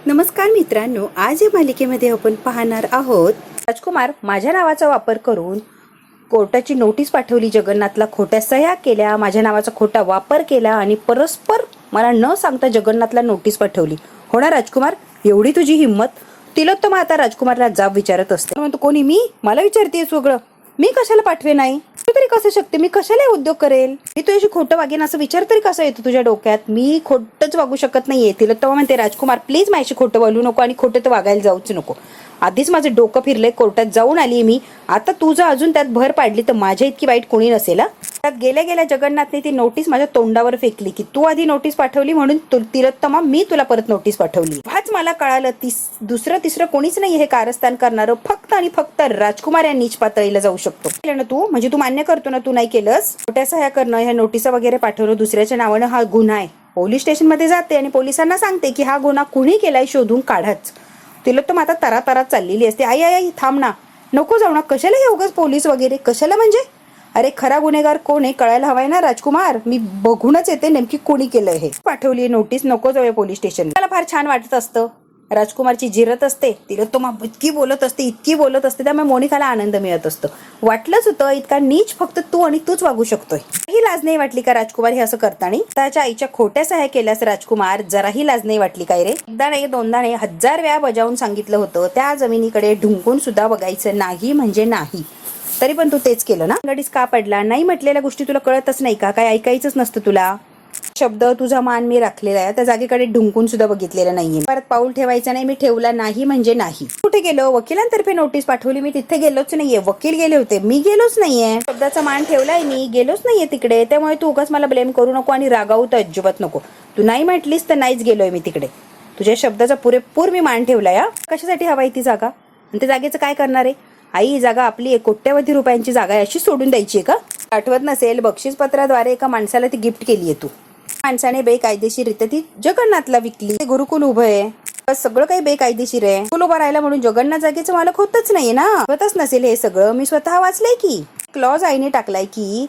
नमस्कार मित्रांनो, आज या मालिकेमध्ये आपण पाहणार आहोत राजकुमार माझ्या नावाचा वापर करून कोर्टाची नोटीस पाठवली, जगन्नाथला खोट्या सह्या केल्या, माझ्या नावाचा खोटा वापर केला आणि परस्पर मला न सांगता जगन्नाथला नोटीस पाठवली. हो ना राजकुमार, एवढी तुझी हिंमत? तिलोत्तम आता राजकुमारला जाब विचारत असते. म्हणतो कोणी? मी? मला विचारते सगळं? मी कशाला पाठवे नाही? तू तरी कसं शकते? मी कशाला उद्योग करेल? मी तुझ्याशी खोटं वागेन असं विचार तरी कसा येतो तुझ्या डोक्यात? मी खोटंच वागू शकत नाहीये. तिलोत्तम म्हणते राजकुमार प्लीज माझ्याशी खोटं बोलू नको आणि खोटं तर वागायला जाऊच नको. आधीच माझं डोकं फिरलंय, कोर्टात जाऊन आली मी, आता तुझं अजून त्यात भर पाडली तर माझ्या इतकी वाईट कोणी नसेल. त्यात गेल्या गेल्या जगन्नाथने ती नोटीस माझ्या तोंडावर फेकली की तू आधी नोटीस पाठवली म्हणून तिलोत्तमा मी तुला परत नोटीस पाठवली. हाच मला कळालं दुसरं तिसरं कोणीच नाही हे कारस्थान करणारं, फक्त आणि फक्त राजकुमार या नीच पातळीला जाऊ शकतो. केलं ना तू? म्हणजे तू मान्य करतो ना तू नाही केलंस? खोट्या सह्या करणं, ह्या नोटिसा वगैरे पाठवणं दुसऱ्याच्या नावानं हा गुन्हा आहे. पोलीस स्टेशन मध्ये जाते आणि पोलिसांना सांगते की हा गुन्हा कुणी केलाय शोधून काढाच. तिलोत्तम आता तरातरात चाललेली असते. आई आई आई थांब ना, नको जाऊ ना, कशाला हे उगाच पोलीस वगैरे कशाला? म्हणजे अरे खरा गुन्हेगार कोण आहे कळायला हवाय ना राजकुमार, मी बघूनच येते नेमकी कोणी केलंय हे. पाठवली नोटीस, नको जाऊया पोलीस स्टेशन. मला फार छान वाटत असतं, राजकुमारची जिरत असते, तिलोत्तमा इतकी बोलत असते इतकी बोलत असते, त्यामुळे मोनिकाला आनंद मिळत असतो. वाटलंच होतं इतका नीच फक्त तू आणि तूच वागू शकतोय. ही लाज नाही वाटली का राजकुमार हे असं करताना? त्याच्या आईच्या खोट्या सह्या केल्यास राजकुमार जराही लाज नाही वाटली काय रे? एकदा नाही दोनदा नाही 1000 वेळा बजावून सांगितलं होतं त्या जमिनीकडे ढुंकून सुद्धा बघायचं नाही म्हणजे नाही, तरी पण तू तेच केलं ना. गडीस का पडला? नाही म्हटलेल्या गोष्टी तुला कळतच नाही का? काय ऐकायचंच नसतं तुला? शब्द तुझा मान मी राखलेला आहे, त्या जागेकडे ढुंकून सुद्धा बघितलेलं नाहीये. परत पाऊल ठेवायचं नाही, मी ठेवला नाही म्हणजे नाही. कुठे गेलो? वकिलांतर्फे नोटीस पाठवली, मी तिथे गेलोच नाहीये. वकील गेले होते, मी गेलोच नाहीये. शब्दाचा मान ठेवलाय, मी गेलोच नाहीये तिकडे. त्यामुळे तू उगाच मला ब्लेम करू नको आणि रागावू तर अजिबात नको. तू नाही म्हटलीस तर नाहीच गेलोय मी तिकडे. तुझ्या शब्दाचा पुरेपूर मी मान ठेवलाय. कशासाठी हवाय ती जागा आणि त्या जागेचं काय करणार आहे? आई जागा आपली 1 कोट्यवधी रुपयांची जागा आहे, अशी सोडून द्यायची का? आठवत नसेल, बक्षीसपत्राद्वारे एका माणसाला ती गिफ्ट केलीये तू. माणसाने बेकायदेशीररित्या ती जगन्नाथला विकली. ते गुरुकुल उभं आहे, सगळं काही बेकायदेशीर आहे. गुरुकुल उभा राहिला म्हणून जगन्नाथ जागेचं मालक होतच नाहीये ना? होतच नसेल हे सगळं. मी स्वतः वाचलंय की क्लॉज आईने टाकलाय की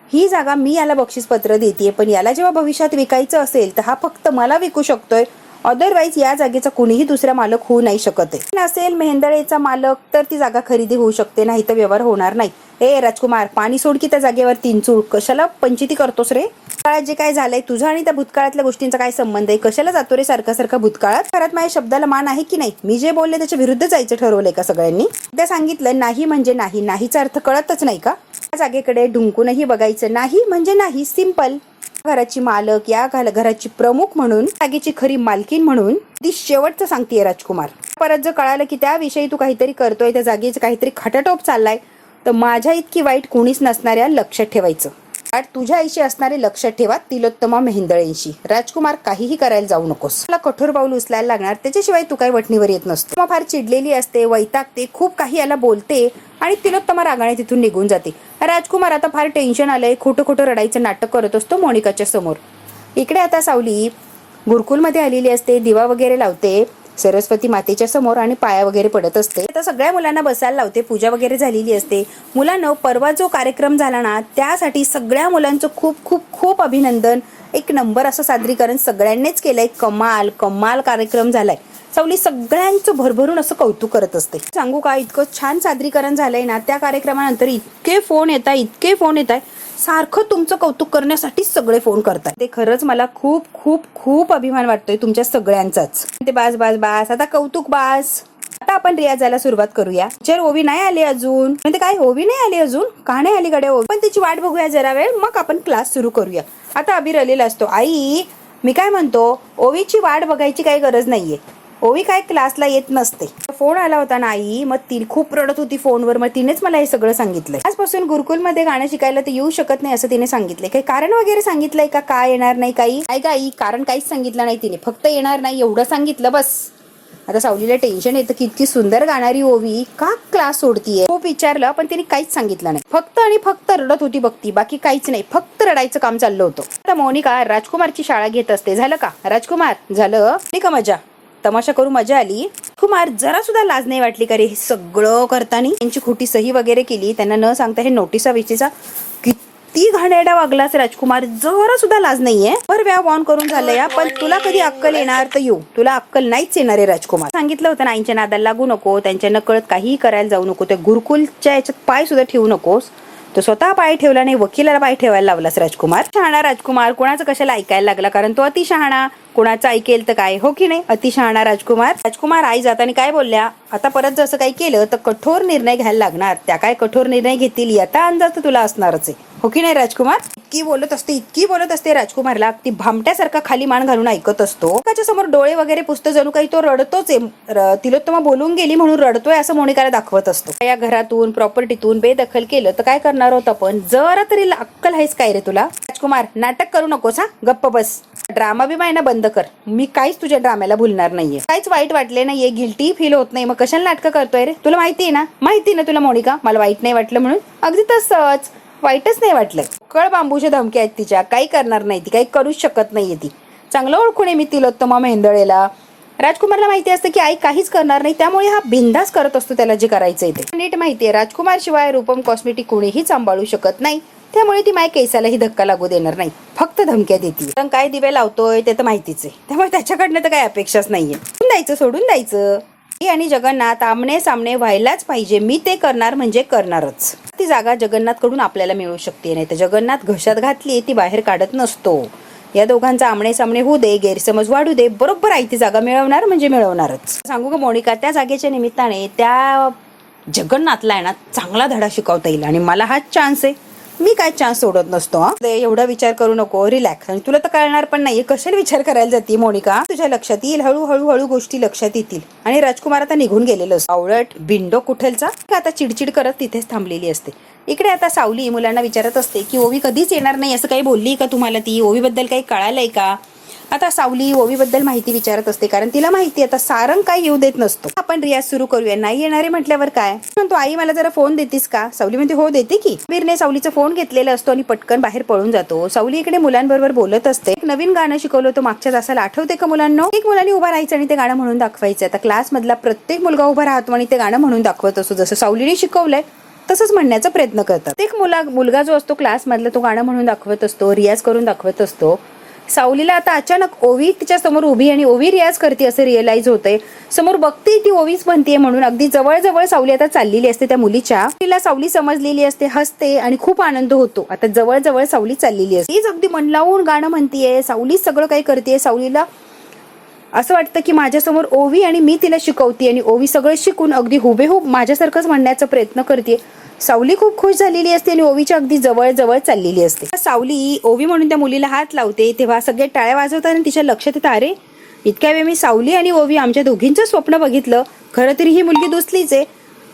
ही जागा मी याला बक्षीसपत्र देते, पण याला जेव्हा भविष्यात विकायचं असेल तर हा फक्त मला विकू शकतोय, अदरवाईज या जागेचा कुणीही दुसरा मालक होऊ नाही शकत आहे. नसेल मेहंदळेचा मालक तर ती जागा खरेदी होऊ शकते, नाही तर व्यवहार होणार नाही. ए राजकुमार पाणी सोड की त्या जागेवर 3 चूळ. कशाला पंचिती करतोस रे? काळात जे काय झालंय तुझं आणि त्या भूतकाळातल्या गोष्टींचा काय संबंध आहे? कशाला जातो रे सारखा सारखा भूतकाळात? खरंच माझ्या शब्दाला मान आहे की नाही? मी जे बोलले त्याच्या विरुद्ध जायचं ठरवलंय का सगळ्यांनी? त्या सांगितलं नाही म्हणजे नाही, नाहीचा अर्थ कळतच नाही का? त्या जागेकडे ढुंकूनही बघायचं नाही म्हणजे नाही, सिंपल. घराची मालक, या घराची प्रमुख म्हणून, जागेची खरी मालकीन म्हणून ती शेवटचं सांगतेय राजकुमार. परत जर कळालं की त्याविषयी तू काहीतरी करतोय, त्या जागेचं काहीतरी खटाटोप चाललाय, तर माझ्या इतकी वाईट कोणीच नसणाऱ्या लक्षात ठेवायचं. आणि तुझ्या आईशी असणारे लक्षात ठेवा, तिलोत्तमा मेहेंदळेंशी. राजकुमार काहीही करायला जाऊ नकोस. मला कठोर पाऊल उचलायला लागणार, त्याच्याशिवाय तू काही वठणीवर येत नसतो. मग फार चिडलेली असते, वैतागते, खूप काही याला बोलते आणि तिलोत्तमा रागाने तिथून निघून जाते. राजकुमार आता फार टेन्शन आलंय, खोटं खोटं रडायचं नाटक करत असतो मोनिकाच्या समोर. इकडे आता सावली गुरुकुलमध्ये आलेली असते, दिवा वगैरे लावते सरस्वती मातेच्या समोर आणि पाया वगैरे पडत असते. आता सगळ्या मुलांना बसायला लावते, पूजा वगैरे झालेली असते. मुलांना परवा जो कार्यक्रम झाला ना त्यासाठी सगळ्या मुलांचं खूप खूप खूप अभिनंदन. 1 नंबर असं सादरीकरण सगळ्यांनीच केलंय. कमाल कमाल कार्यक्रम झालाय. सावली सगळ्यांचं भरभरून असं कौतुक करत असते. सांगू का, इतकं छान सादरीकरण झालंय ना, त्या कार्यक्रमानंतर इतके फोन येत आहे सारखं तुमचं कौतुक करण्यासाठी सगळे फोन करतात. ते खरंच मला खूप खूप खूप अभिमान वाटतोय तुमच्या सगळ्यांचाच. ते बास बास बास, आता कौतुक बास. आता आपण रियाजाला सुरुवात करूया. जर ओवी नाही आली अजून, म्हणजे काय ओवी नाही आली अजून? का नाही आली गड्या ओवी? पण तिची वाट बघूया जरा वेळ, मग आपण क्लास सुरू करूया. आता अबीर आलेला असतो. आई मी काय म्हणतो, ओवीची वाट बघायची काही गरज नाहीये. ओवी काय क्लासला येत नसते. फोन आला होता ना आई, मग ती खूप रडत होती फोनवर, मग तिनेच मला हे सगळं सांगितलंय. आजपासून गुरुकुलमध्ये गाणं शिकायला ते येऊ शकत नाही असं तिने सांगितलंय. काही कारण वगैरे सांगितलंय का? काय येणार नाही काही? काय का आई कारण काहीच सांगितलं नाही तिने, फक्त येणार नाही एवढं सांगितलं बस. आता सावलीला टेन्शन येतं की इतकी सुंदर गाणारी ओवी का क्लास सोडतीये. खूप विचारलं पण तिने काहीच सांगितलं नाही. फक्त आणि फक्त रडत होती बघती, बाकी काहीच नाही, फक्त रडायचं काम चाललं होतं. आता मोनिका राजकुमारची शाळा घेत असते. झालं का राजकुमार? झालं नाही का मजा? तमाशा करू मजा आली? कुमार जरा सुद्धा लाज नाही वाटली का रे हे सगळं करताना? त्यांची खोटी सही वगैरे केली, त्यांना न सांगता हे नोटिसा विषयीचा किती घाणेरडा वागलास राजकुमार, जरा सुद्धा लाज नाहीये. भर व्याप ऑन करून झालंय, पण तुला कधी अक्कल येणार तर येऊ, तुला अक्कल नाहीच येणार आहे राजकुमार. सांगितलं होतं ना, आईच्या नादाला लागू नको, त्यांच्या नकळत काहीही करायला जाऊ नको, त्या गुरुकुलच्या याच्यात पाय सुद्धा ठेवू नकोस. तो स्वतः पाय ठेवला नाही, वकिलाला पाय ठेवायला लावलास राजकुमार. शहाणा राजकुमार, कोणाचं कशाला ऐकायला लागला, कारण तो अति शहाणा. कोणाचं ऐकेल तर काय, हो की नाही, अति शहाणा राजकुमार. राजकुमार आई जाताना काय बोलल्या, आता परत जसं काही केलं तर कठोर निर्णय घ्यायला लागणार. त्या काय कठोर निर्णय घेतील याचा अंदाज तर तुला असणारच आहे, हो की नाही राजकुमार. इतकी बोलत असते राजकुमारला, ती भामट्यासारखा खाली मान घालून ऐकत असतो. त्याच्या समोर डोळे वगैरे पुसतं, जणू काही तो रडतोच आहे. तिलोत्तमा बोलून गेली म्हणून रडतोय असं मोनिकाला दाखवत असतो. या घरातून प्रॉपर्टीतून बेदखल केलं तर काय करणार होत आपण, जरा तरी अक्कल आहेच काय रे तुला. राजकुमार, नाटक करू नकोस, हा, गप्प बस. ड्रामा बी मायना बंद कर, मी काहीच तुझ्या ड्राम्याला भुलणार नाहीये. काहीच वाईट वाटले नाहीये, गिल्टी फील होत नाही, मग कशाला नाटकं करतोय रे. तुला माहितीये ना तुला मोनिका, मला वाईट नाही वाटलं म्हणून. अगदी तसंच, वाईटच नाही वाटलं. कळ बांबूच्या धमक्या आहेत तिच्या, काही करणार नाही ती, काही करूच शकत नाहीये ती. चांगलं ओळखून आहे मी तिलोत्तमा मेंदळेला. राजकुमारला माहिती असतं की आई काहीच करणार नाही, त्यामुळे हा बिंदास करत असतो त्याला जे करायचंय ते. नीट माहितीये राजकुमार शिवाय रूपम कॉस्मेटिक कोणीही सांभाळू शकत नाही, त्यामुळे ती माय केसालाही धक्का लागू देणार नाही, फक्त धमक्या देते. पण काय दिवे लावतोय ते तर माहितीच आहे, त्यामुळे त्याच्याकडनं तर काही अपेक्षाच नाहीये. सोडून द्यायचं. आणि जगन्नाथ आमने सामने व्हायलाच पाहिजे, मी ते करणार म्हणजे करणारच. ती जागा जगन्नाथ कडून आपल्याला मिळू शकते, नाही तर जगन्नाथ घशात घातली ती बाहेर काढत नसतो. या दोघांचा आमने सामने होऊ दे, गैरसमज वाढू दे, बरोबर आई ती जागा मिळवणार म्हणजे मिळवणारच. सांगू का मोनिका, त्या जागेच्या निमित्ताने त्या जगन्नाथला आहे ना चांगला धडा शिकवता येईल, आणि मला हाच चान्स आहे, मी काय चान्स सोडत नसतो. एवढा विचार करू नको, रिलॅक्स. आणि तुला तर कळणार पण नाहीये, कशाला विचार करायला जाते मोनिका. तुझ्या लक्षात येईल, हळूहळू गोष्टी लक्षात येतील. आणि राजकुमार आता निघून गेलेलं असतं. आवळट बिंडो कुठलचा आता चिडचिड करत तिथेच थांबलेली असते. इकडे आता सावली मुलांना विचारत असते की ओवी कधीच येणार नाही असं काही बोलली का तुम्हाला, ती ओवी बद्दल काही कळालंय का. आता सावली ओवी बद्दल माहिती विचारत असते, कारण तिला माहिती आता सारंग काय येऊ देत नसतो. आपण रियाज सुरू करूया, नाही येणारे म्हटल्यावर काय म्हणतो, आई मला जरा फोन देतीस का. सावली म्हणते हो देते की. वीरने सावलीचा फोन घेतलेला असतो आणि पटकन बाहेर पळून जातो. सावली इकडे मुलांबरोबर बोलत असते. एक नवीन गाणं शिकवलं होतं मागच्या तासाला, आठवते का मुलांना. एक मुलांनी उभा राहायचं आणि ते गाणं म्हणून दाखवायचं. आता क्लास मधला प्रत्येक मुलगा उभा राहतो आणि ते गाणं म्हणून दाखवत असतो, जसं सावलीने शिकवलंय तसंच म्हणण्याचा प्रयत्न करतात. एक मुलगा जो असतो क्लास मधला तो गाणं म्हणून दाखवत असतो, रियाज करून दाखवत असतो. सावलीला आता अचानक ओवी तिच्या समोर उभी आणि ओवी रियाज करते असं रिअलाइज होतंय. समोर बघते ती ओवीच म्हणतीये म्हणून. अगदी जवळ सावली आता चाललेली असते त्या मुलीच्या. तिला सावली समजलेली असते, हसते आणि खूप आनंद होतो. आता जवळ सावली चाललेली असते, तीच अगदी मन लावून गाणं म्हणतीये. सावलीच सगळं काही करते. सावलीला असं वाटतं की माझ्यासमोर ओवी आणि मी तिला शिकवते, आणि ओवी सगळं शिकून अगदी हुबेहूब माझ्यासारखंच म्हणण्याचा प्रयत्न करते. सावली खूप खुश झालेली असते आणि ओवीच्या अगदी जवळ चाललेली असते. सावली ओवी म्हणून त्या मुलीला हात लावते, तेव्हा सगळे टाळ्या वाजवतात आणि तिच्या लक्षात येतं, अरे इतक्या वेळ मी सावली आणि ओवी आमच्या दोघींचं स्वप्न बघितलं, खरं तरी ही मुलगी दुसरीच आहे.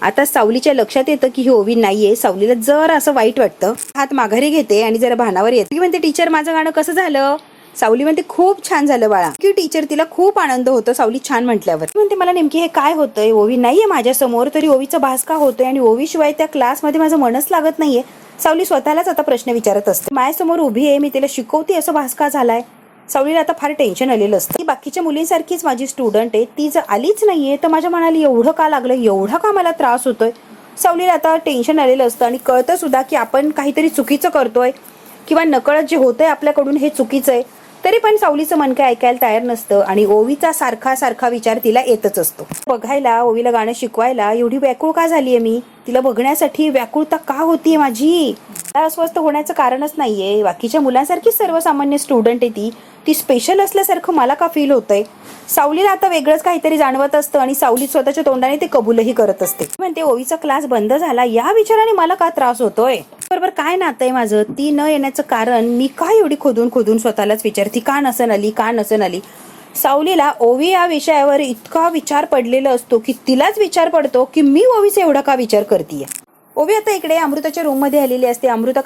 आता सावलीच्या लक्षात येतं की ही ओवी नाहीये. सावलीला जरा असं वाईट वाटतं, हात माघारी घेते आणि जरा भानावर येते. म्हणते टीचर माझं गाणं कसं झालं. सावली म्हणते खूप छान झालं बाळा. की टीचर तिला खूप आनंद होतो सावली छान म्हटल्यावर. म्हणते मला नेमकी हे काय होतंय, ओवी नाहीये माझ्या समोर तरी ओवीचा भास का होतोय, आणि ओवी शिवाय त्या क्लासमध्ये माझं मनच लागत नाहीये. सावली स्वतःलाच आता प्रश्न विचारत असते. माझ्यासमोर उभी आहे, मी तिला शिकवते, असं भास का झालाय. सावलीला आता फार टेन्शन आलेलं असतं. ती बाकीच्या मुलींसारखीच माझी स्टुडंट आहे, ती जर आलीच नाहीये तर माझ्या मनाला एवढं का लागलं, एवढा का मला त्रास होतोय. सावलीला आता टेन्शन आलेलं असतं आणि कळतं सुद्धा की आपण काहीतरी चुकीचं करतोय किंवा नकळत जे होतंय आपल्याकडून हे चुकीचं आहे. तरी पण सावलीचं मन काय ऐकायला तयार नसतं आणि ओवीचा सारखा विचार तिला येतच असतो. बघायला ओवीला गाणं शिकवायला एवढी व्याकुळ का झालीये मी, तिला बघण्यासाठी व्याकुळता का होतीये माझी. अस्वस्थ होण्याचं कारणच नाहीये. बाकीच्या मुलांसारखी सर्वसामान्य स्टुडंट आहे ती स्पेशल असल्यासारखं मला का फील होतंय. सावलीला आता वेगळंच काहीतरी जाणवत असतं आणि सावली स्वतःच्या तोंडाने ते कबूलही करत असते. म्हणते ओवीचा क्लास बंद झाला या विचाराने मला का त्रास होतोय. बरोबर काय नातं आहे माझं, ती न येण्याचं कारण मी काय एवढी खोदून स्वतःलाच विचारते, का नसन आली. सावलीला ओवी या विषयावर इतका विचार पडलेला असतो की तिलाच विचार पडतो की मी ओवीचा एवढा का विचार करतेय. ओवी आता इकडे अमृताच्या रूम मध्ये आलेली असते. अमृता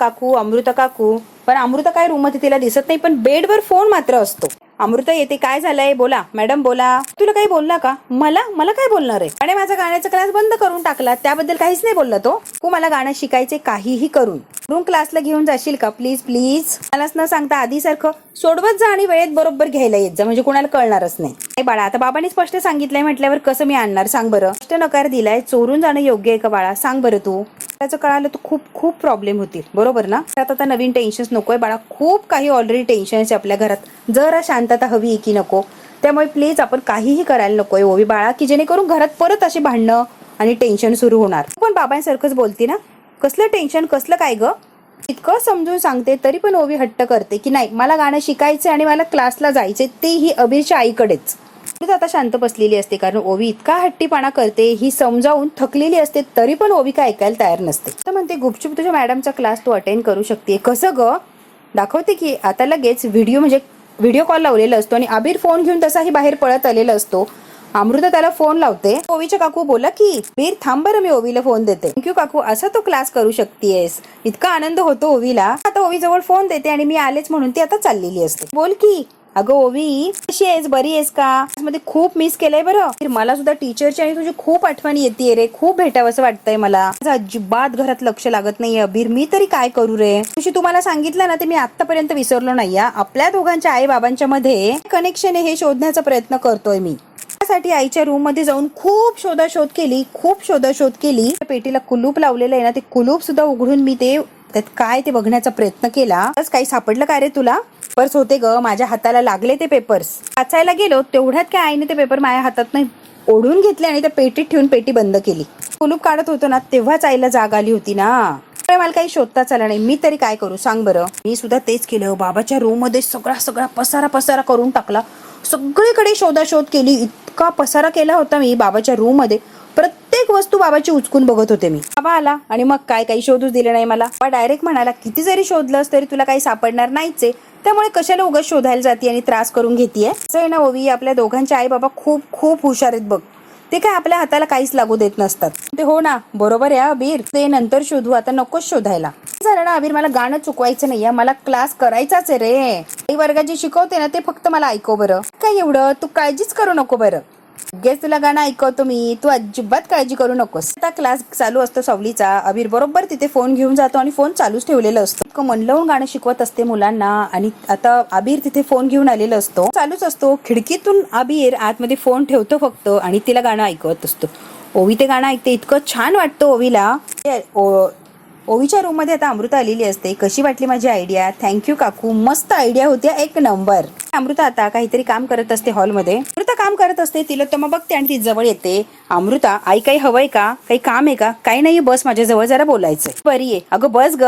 काकू पण अमृता काय रूम मध्ये तिला दिसत नाही, पण बेडवर फोन मात्र असतो. अमृता येते. काय झालंय? बोला मॅडम बोला. तुला काही बोलला का? मला मला काय बोलणार आहे? आणि माझा गाण्याचा क्लास बंद करून टाकला, त्याबद्दल काहीच नाही बोलला तो. तू मला गाणं शिकायचे काहीही करून क्लासला घेऊन जाशील का? Please please. मलाच न सांगता आधी सारखं सोडवत जा आणि वेळेत बरोबर घ्यायला येत जा, म्हणजे कोणाला कळणारच नाही. बाळा आता बाबांनी स्पष्ट सांगितलंय म्हटल्यावर कसं मी आणणार सांग बरं. स्पष्ट नकार दिलाय, चोरून जाणं योग्य आहे का बाळा? सांग बरं तू. त्याचं कळालं तर खूप खूप प्रॉब्लेम होतील, बरोबर ना? आता नवीन टेन्शन्स नकोय बाळा, खूप काही ऑलरेडी टेन्शन्स आपल्या घरात. जरा शांतता हवी की नको? त्यामुळे प्लीज आपण काहीही करायला नकोय ओवी बाळा, की जेणेकरून घरात परत असे भांडणं आणि टेन्शन सुरू होणार. पण बाबांसारखंच बोलती ना, कसलं टेन्शन कसलं काय ग? इतकं समजून सांगते तरी पण ओवी हट्ट करते की नाही मला गाणं शिकायचं आणि मला क्लासला जायचे, तेही अभिरच्या आईकडेच. आता शांत बसलेली असते कारण ओवी इतका हट्टीपणा करते, ही समजावून थकलेली असते तरी पण ओवी काय ऐकायला तयार नसते. तर म्हणते गुपचूप तुझ्या मॅडमचा क्लास तू अटेंड करू शकते. कसं ग? दाखवते की आता लगेच व्हिडिओ कॉल लावलेला असतो आणि अबीर फोन घेऊन तसाही बाहेर पळत आलेला असतो. अमृता त्याला फोन लावते. ओवीच्या काकू बोला की. बीर थांब बरं मी ओवीला फोन देते. थँक्यू काकू, असा तो क्लास करू शकतेस. इतका आनंद होतो ओवीला. आता ओवी जवळ फोन देते आणि मी आलेच म्हणून ती आता चाललेली असते. बोल की. अगं ओवी कशी आहेस? बरी आहेस का? मध्ये खूप मिस केलंय बरं. मला सुद्धा टीचरची आणि तुझी खूप आठवण येते रे. खूप भेटावं असं वाटतंय मला. अजिबात घरात लक्ष लागत नाहीये अबीर. मी तरी काय करू रे? तुझी तुम्हाला सांगितलं ना ते मी आतापर्यंत विसरलो नाही. आपल्या दोघांच्या आई बाबांच्या मध्ये कनेक्शन आहे हे शोधण्याचा प्रयत्न करतोय मी. त्यासाठी आईच्या रूम मध्ये जाऊन खूप शोधाशोध केली. पेटीला कुलूप लावलेलं आहे ना, ते कुलूप सुद्धा उघडून मी त्यात काय ते बघण्याचा प्रयत्न केला. काही सापडलं काय रे तुला? पेपर्स होते ग माझ्या हाताला लागले ते पेपर्स. वाचायला गेलो तेवढ्यात काय आईने ते पेपर माझ्या हातात नाही ओढून घेतले आणि त्या पेटीत ठेवून पेटी बंद केली. कुलूप काढत होतो ना तेव्हाच आईला जाग आली होती ना. मला काही शोधताच आला नाही. मी तरी काय करू सांग बरं. मी सुद्धा तेच केलं. बाबाच्या रूम मध्ये सगळा पसारा करून टाकला. सगळीकडे शोधाशोध केली. इतका पसारा केला होता मी बाबाच्या रूम मध्ये. प्रत्येक वस्तू बाबाची उचकून बघत होते मी. बाबा आला आणि मग काही शोधूच दिले नाही मला. डायरेक्ट म्हणाला किती जरी शोधलंस तरी तुला काही सापडणार नाहीच आहे, त्यामुळे कशाला उगाच शोधायला जाते आणि त्रास करून घेतीये. असं आहे ना ओवी, आपल्या दोघांचे आई बाबा खूप खूप हुशार आहेत बघ. ते काय आपल्या हाताला काहीच लागू देत नसतात. ते हो ना बरोबर आहे अबीर. ते नंतर शोधू, आता नकोच शोधायला. झालं ना अबीर, मला गाणं चुकवायचं नाहीये, मला क्लास करायचाच आहे रे. आई वर्गात जे शिकवते ना ते फक्त मला ऐकव बरं. काय एवढं तू काळजीच करू नको बरं. गेस तुला गाणं ऐकवतो मी, तू अजिबात काळजी करू नकोस. आता क्लास चालू असतो सावलीचा. अबीर बरोबर तिथे फोन घेऊन जातो आणि फोन चालूच ठेवलेला असतो. मन लावून गाणं शिकवत असते मुलांना आणि आता अबीर तिथे फोन घेऊन आलेला असतो. चालूच असतो. खिडकीतून अबीर आतमध्ये फोन ठेवतो फक्त आणि तिला गाणं ऐकवत असतो. ओवी ते गाणं ऐकते. इतकं छान वाटतं ओवीला. ओवीच्या रूम मध्ये आता अमृता आलेली असते. कशी वाटली माझी आयडिया? थँक्यू काकू, मस्त आयडिया होती, एक नंबर. अमृता आता काहीतरी काम करत असते हॉलमध्ये. अमृता काम करत असते. तिला तमा बघते आणि ती जवळ येते. अमृता आई काही हवंय का? काही काम आहे का? काही नाही, बस माझ्या जवळ जरा बोलायचंय. बरी आहे अगं, बस ग.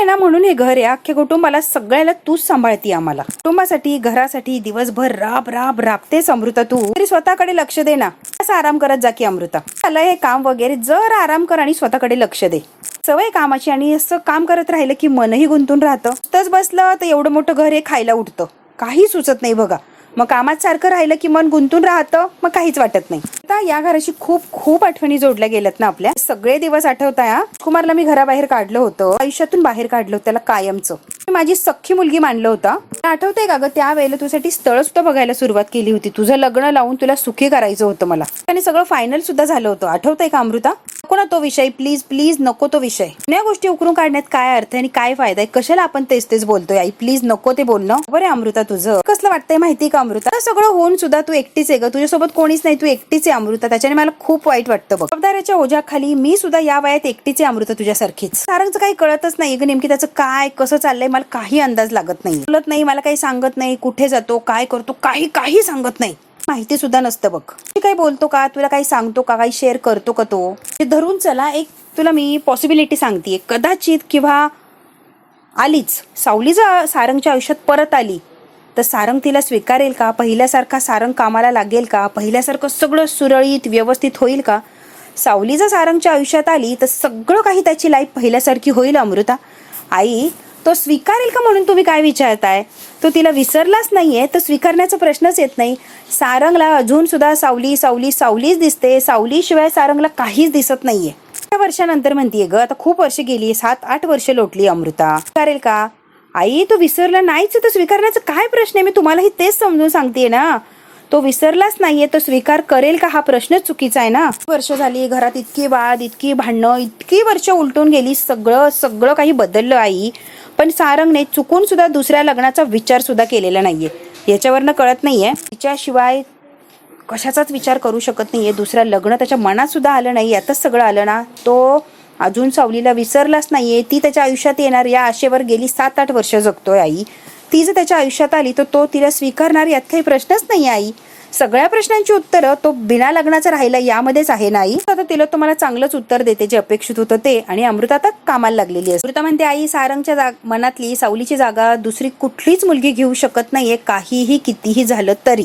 ना म्हणून हे घर आहे, अख्ख्या कुटुंबाला सगळ्याला तूच सांभाळती. आम्हाला कुटुंबासाठी घरासाठी दिवसभर राबतेस अमृता. तू तरी स्वतःकडे लक्ष दे ना. असं आराम करत जा की अमृता. आलं हे काम वगैरे, जर आराम कर आणि स्वतःकडे लक्ष दे. सवय कामाची आणि असं काम करत राहिलं की मनही गुंतून राहतं. नुसतंच बसलं तर एवढं मोठं घर हे खायला उठतं, काही सुचत नाही बघा. मग कामात सारखं राहिलं की मन गुंतून राहतं, मग काहीच वाटत नाही. आता या घराशी खूप खूप आठवणी जोडल्या गेल्यात ना आपल्या. सगळे दिवस आठवताय. कुमारला मी घराबाहेर काढलं होतं, आयुष्यातून बाहेर काढलं होतं त्याला कायमचं. माझी सख्खी मुलगी मानलं होतं. आठवतंय का ग? त्यावेळेला तुझ्यासाठी स्थळ सुद्धा बघायला सुरुवात केली होती. तुझं लग्न लावून तुला सुखी करायचं होतं मला. आणि सगळं फायनल सुद्धा झालं होतं. आठवतंय का अमृता? नको ना तो विषय, प्लीज प्लीज नको तो विषय. या गोष्टी उकरून काढण्यात काय अर्थ आणि काय फायदा आहे? कशाला आपण तेच बोलतोय? आई प्लीज नको ते बोलणं. बरं अमृता, तुझं कसलं वाटतंय माहिती का अमृता? सगळं होऊन सुद्धा तू एकटीच आहे ग. तुझ्यासोबत कोणीच नाही, तू एकटीच आहे अमृता. त्याच्याने मला खूप वाईट वाटतं बघ. जबाबदाऱ्याच्या ओझ्याखाली मी सुद्धा या वयात एकटीच आहे अमृता तुझ्यासारखीच. सारंगचं काही कळतच नाही ग, नेमकी त्याचं काय कसं चाललंय मला काही अंदाज लागत नाही. बोलत नाही, मला काही सांगत नाही, कुठे जातो काय करतो काही सांगत नाही. माहिती सुद्धा नसतं बघ. काही बोलतो का? तुला काही सांगतो का? काही शेअर करतो का तो? धरून चला, एक तुला मी पॉसिबिलिटी सांगतेय. कदाचित किंवा आलीच सावली जर सारंगच्या आयुष्यात परत आली तर सारंग तिला स्वीकारेल का? पहिल्यासारखा सारंग कामाला लागेल का? पहिल्यासारखं सगळं सुरळीत व्यवस्थित होईल का? सावली जर सारंगच्या आयुष्यात आली तर सगळं काही त्याची लाईफ पहिल्यासारखी होईल अमृता. आई तो स्वीकारेल का म्हणून तुम्ही काय विचारताय? तो तिला विसरलाच नाहीये तर स्वीकारण्याचा प्रश्नच येत नाही. सारंगला अजून सुद्धा सावलीच दिसते. सावलीशिवाय सारंगला काहीच दिसत नाहीये. वर्षानंतर म्हणतीये ग, आता खूप वर्ष गेली, 7-8 वर्ष लोटली अमृता. करेल का? आई तो विसरला नाहीच तर स्वीकारण्याचा काय प्रश्न आहे? मी तुम्हालाही तेच समजून सांगतेय ना. तो विसरलाच नाहीये, तो स्वीकार करेल का हा प्रश्नच चुकीचा आहे ना. वर्ष झाली घरात, इतकी वाद, इतकी भांडणं, इतकी वर्ष उलटून गेली, सगळं काही बदललं आई. पण सारंगने चुकून सुद्धा दुसऱ्या लग्नाचा विचार सुद्धा केलेला नाहीये. याच्यावरनं कळत नाहीये तिच्याशिवाय कशाचाच विचार करू शकत नाहीये. दुसऱ्या लग्न त्याच्या मनात सुद्धा आलं नाही. यातच सगळं आलं ना. तो अजून सावलीला विसरलाच नाहीये. ती त्याच्या आयुष्यात येणार या आशेवर गेली 7-8 वर्ष जगतोय आई. ती जर त्याच्या आयुष्यात आली तर तो तिला स्वीकारणार, यात काही प्रश्नच नाही आई. सगळ्या प्रश्नांची उत्तरं तो बिना लग्नाचा राहिला यामध्येच आहे ना आई. आता तिला तुम्हाला चांगलंच उत्तर देते जे अपेक्षित होतं ते. आणि अमृता आता कामाला लागलेली असते. अमृता म्हणते आई सारंगच्या मनातली सावलीची जागा दुसरी कुठलीच मुलगी घेऊ शकत नाहीये, काहीही कितीही झालं तरी.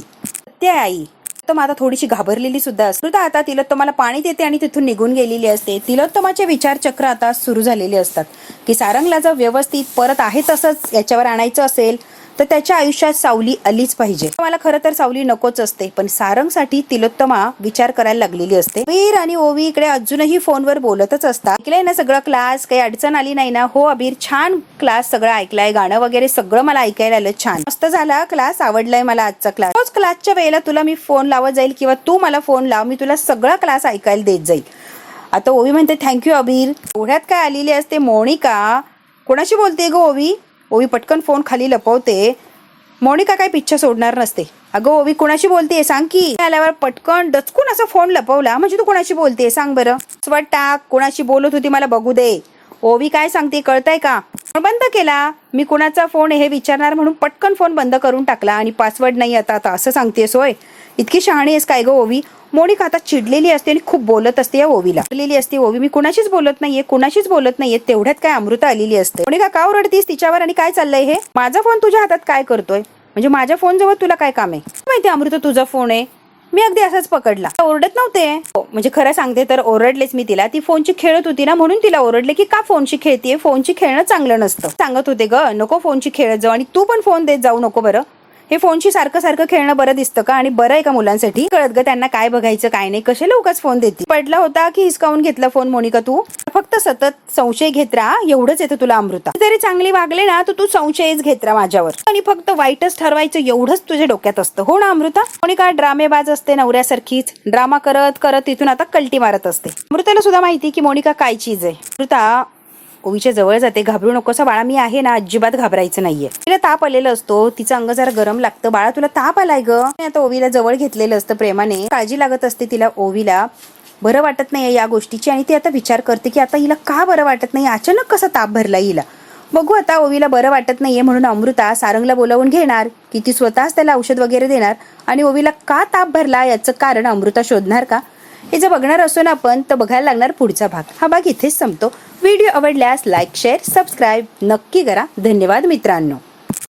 ते आई तर आता थोडीशी घाबरलेली सुद्धा असते. आता तिलोत्तमाला पाणी देते आणि तिथून निघून गेलेली असते. तिलोत्तमाचे विचारचक्र आता सुरू झालेले असतात की सारंगला जर व्यवस्थित परत आहे तसंच याच्यावर आणायचं असेल तर त्याच्या आयुष्यात सावली आलीच पाहिजे. मला खरं तर सावली नकोच असते, पण सारंगसाठी तिलोत्तमा विचार करायला लागलेली असते. अबीर आणि ओवी इकडे अजूनही फोनवर बोलतच असतात. ऐकलंय ना सगळं क्लास, काही अडचण आली नाही ना? हो अबीर, छान क्लास, सगळं ऐकलंय, गाणं वगैरे सगळं मला ऐकायला आलं, छान मस्त झाला क्लास, आवडलाय मला आजचा क्लास. रोज क्लासच्या वेळेला तुला मी फोन लावत जाईल किंवा तू मला फोन लाव, मी तुला सगळा क्लास ऐकायला देत जाईल. आता ओवी म्हणते थँक्यू अबीर. एवढ्यात काय आलेली असते मोनिका. कोणाशी बोलते ग ओवी? ओवी पटकन फोन खाली लपवते. मोनिका काय पिच्छा सोडणार नसते. अगं ओवी कोणाशी बोलतेय सांग की. आल्यावर पटकन डचकून असा फोन लपवला. म्हणजे तू कोणाशी बोलतेय सांग बरं. पासवर्ड टाक, कोणाशी बोलत होती मला बघू दे. ओवी काय सांगते कळतंय का? बंद केला. मी कुणाचा फोन हे विचारणार म्हणून पटकन फोन बंद करून टाकला आणि पासवर्ड नाही आता असं सांगतेस होय? इतकी शहाणी आहेस काय ग ओवी? मोनिका आता चिडलेली असते आणि खूप बोलत असते या ओवीला. चिडलेली असते ओवी, मी कुणाशीच बोलत नाहीये. तेवढ्यात काय अमृता आलेली असते. मोनिका का ओरडतीस तिच्यावर आणि काय चाललंय हे? माझा फोन तुझ्या हातात काय करतोय? म्हणजे माझ्या फोन जवळ तुला काय काम आहे? माहिती अमृता तुझा फोन आहे. मी अगदी असाच पकडला. ओरडत नव्हते. म्हणजे खरं सांगते तर ओरडलेच मी तिला. ती फोनची खेळत होती ना म्हणून तिला ओरडले की का फोनची खेळतीये, फोनची खेळणं चांगलं नसतं. सांगत होते ग नको फोनची खेळत जाऊ आणि तू पण फोन देत जाऊ नको बरं. हे फोनशी सारखं खेळणं बरं दिसतं का? आणि बरं आहे का मुलांसाठी? कळत ग त्यांना काय बघायचं काय नाही. कशाला उगाच फोन देते? पडला होता की हिसकावून घेतला फोन मोनिका तू? फक्त सतत संशय घेत राहा एवढंच येतं तुला अमृता. जरी चांगली वागले ना तर तू संशयच घेत राहा माझ्यावर आणि फक्त वाईटच ठरवायचं एवढंच तुझ्या डोक्यात असतं हो ना अमृता? मोनिका ड्रामेबाज असते नवऱ्यासारखीच. ड्रामा करत करत तिथून आता कल्टी मारत असते. अमृताला सुद्धा माहिती की मोनिका काय चीज आहे. अमृता ओवीच्या जवळ जाते. घाबरू नकोस बाळा, मी आहे ना, अजिबात घाबरायचं नाहीये. तिला ताप आलेला असतो, तिचं अंग जरा गरम लागतं. बाळा तुला ताप आलाय ग. आता ओवीला जवळ घेतलेलं असतं प्रेमाने. काळजी लागत असते तिला. ओवीला बरं वाटत नाहीये या गोष्टीची आणि ती आता विचार करते की आता हिला का बरं वाटत नाही, अचानक कसा ताप भरला हिला. बघू आता ओवीला बरं वाटत नाहीये म्हणून अमृता सारंगला बोलावून घेणार की ती स्वतःच त्याला औषध वगैरे देणार आणि ओवीला का ताप भरला याचं कारण अमृता शोधणार का? हे जर बघणार असो ना आपण तर बघायला लागणार पुढचा भाग. हा भाग इथेच संपतो. व्हिडिओ आवडल्यास लाईक शेअर सबस्क्राईब नक्की करा. धन्यवाद मित्रांनो.